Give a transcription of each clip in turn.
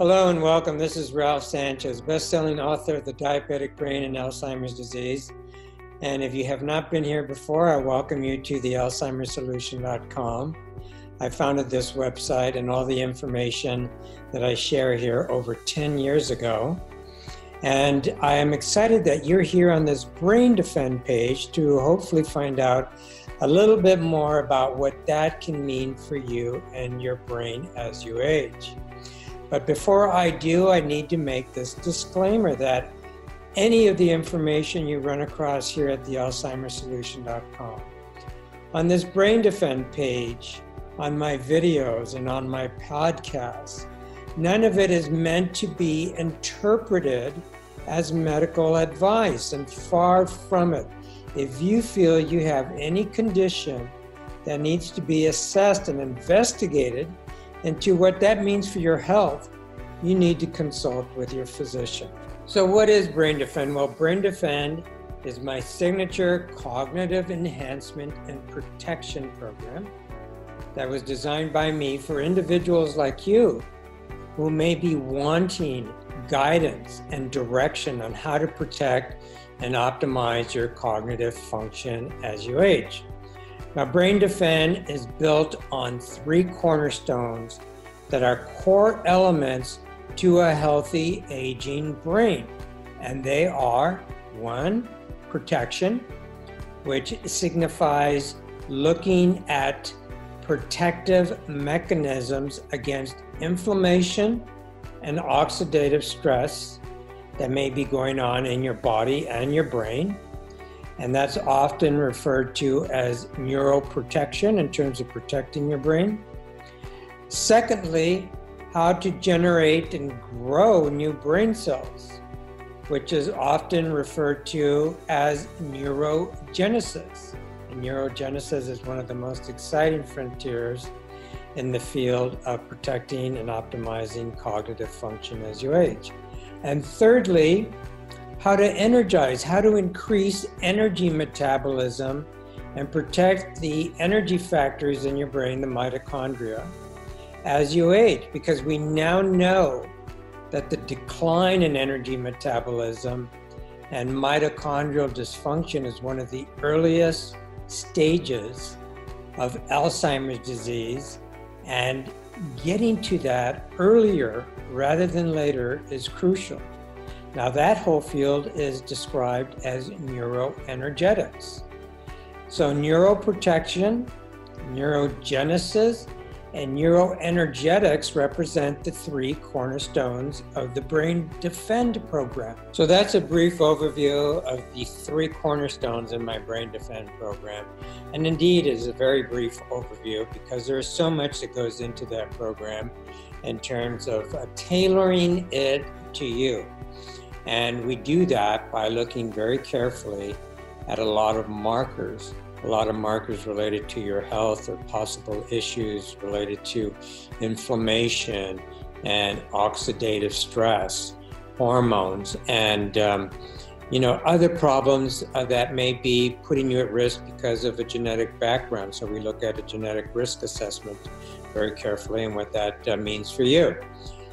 Hello and welcome. This is Ralph Sanchez, best-selling author of The Diabetic Brain and Alzheimer's Disease. And if you have not been here before, I welcome you to the alzheimersolution.com. I founded this website and all the information that I share here over 10 years ago. And I am excited that you're here on this BrainDefend page to hopefully find out a little bit more about what that can mean for you and your brain as you age. But before I do, I need to make this disclaimer that any of the information you run across here at the alzheimersolution.com, on this BrainDefend page, on my videos and on my podcasts, none of it is meant to be interpreted as medical advice, and far from it. If you feel you have any condition that needs to be assessed and investigated into what that means for your health, you need to consult with your physician. So what is BrainDefend? Well, BrainDefend is my signature cognitive enhancement and protection program that was designed by me for individuals like you who may be wanting guidance and direction on how to protect and optimize your cognitive function as you age. Now, BrainDefend is built on 3 cornerstones that are core elements to a healthy aging brain. And they are 1, protection, which signifies looking at protective mechanisms against inflammation and oxidative stress that may be going on in your body and your brain. And that's often referred to as neuroprotection in terms of protecting your brain. Secondly, how to generate and grow new brain cells, which is often referred to as neurogenesis. And neurogenesis is one of the most exciting frontiers in the field of protecting and optimizing cognitive function as you age. And thirdly, how to energize, how to increase energy metabolism and protect the energy factors in your brain, the mitochondria, as you age, because we now know that the decline in energy metabolism and mitochondrial dysfunction is one of the earliest stages of Alzheimer's disease, and getting to that earlier rather than later is crucial. Now, that whole field is described as neuroenergetics. So neuroprotection, neurogenesis, and neuroenergetics represent the 3 cornerstones of the BrainDefend program. So that's a brief overview of the 3 cornerstones in my BrainDefend program. And indeed, it's a very brief overview because there is so much that goes into that program in terms of tailoring it to you. And we do that by looking very carefully at a lot of markers related to your health or possible issues related to inflammation and oxidative stress, hormones, and other problems that may be putting you at risk because of a genetic background. So we look at a genetic risk assessment very carefully and what that means for you.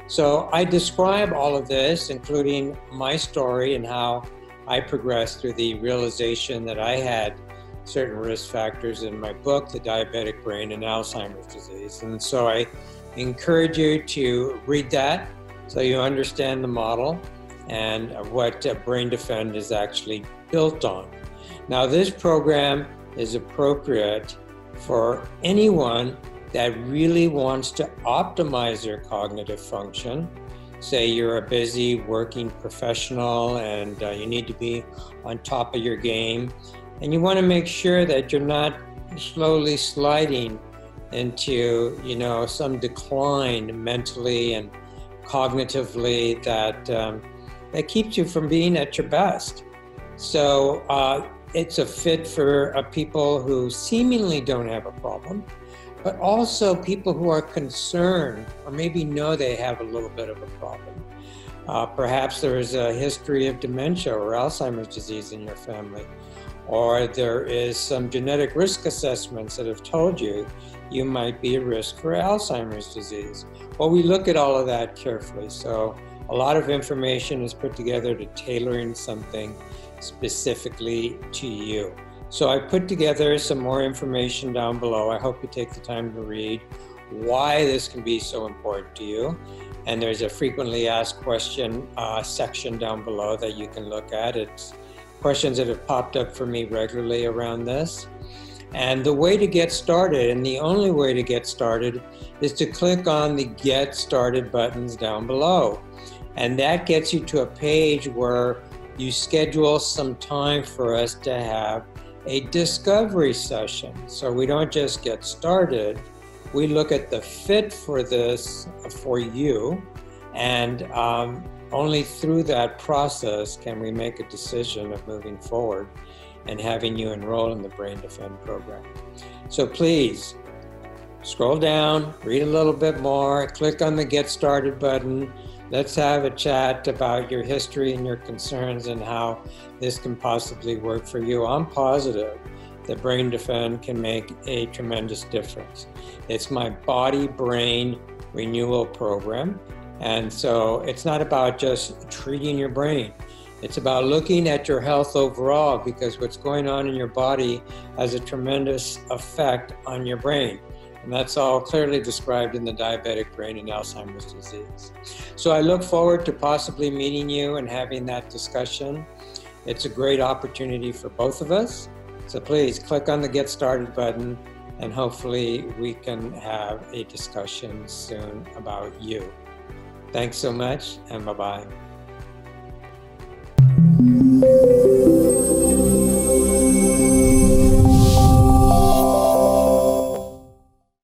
So I describe all of this, including my story and how I progressed through the realization that I had certain risk factors in my book, The Diabetic Brain and Alzheimer's Disease. And so I encourage you to read that so you understand the model and what BrainDefend is actually built on. Now, this program is appropriate for anyone that really wants to optimize their cognitive function. Say you're a busy working professional and you need to be on top of your game, and you want to make sure that you're not slowly sliding into, some decline mentally and cognitively that keeps you from being at your best. So it's a fit for people who seemingly don't have a problem, but also people who are concerned or maybe know they have a little bit of a problem. Perhaps there is a history of dementia or Alzheimer's disease in your family, or there is some genetic risk assessments that have told you you might be at risk for Alzheimer's disease. Well, we look at all of that carefully. So a lot of information is put together to tailoring something specifically to you. So I put together some more information down below. I hope you take the time to read why this can be so important to you. And there's a frequently asked question section down below that you can look at. It's questions that have popped up for me regularly around this. And the way to get started, and the only way to get started, is to click on the Get Started buttons down below. And that gets you to a page where you schedule some time for us to have a discovery session. So we don't just get started, we look at the fit for this for you, and only through that process can we make a decision of moving forward and having you enroll in the BrainDefend program. So please scroll down, read a little bit more, click on the Get Started button. Let's have a chat about your history and your concerns and how this can possibly work for you. I'm positive that BrainDefend can make a tremendous difference. It's my body-brain renewal program. And so it's not about just treating your brain. It's about looking at your health overall, because what's going on in your body has a tremendous effect on your brain. And that's all clearly described in the diabetic brain and Alzheimer's disease. So I look forward to possibly meeting you and having that discussion. It's a great opportunity for both of us. So please click on the Get Started button, and hopefully we can have a discussion soon about you. Thanks so much, and bye-bye.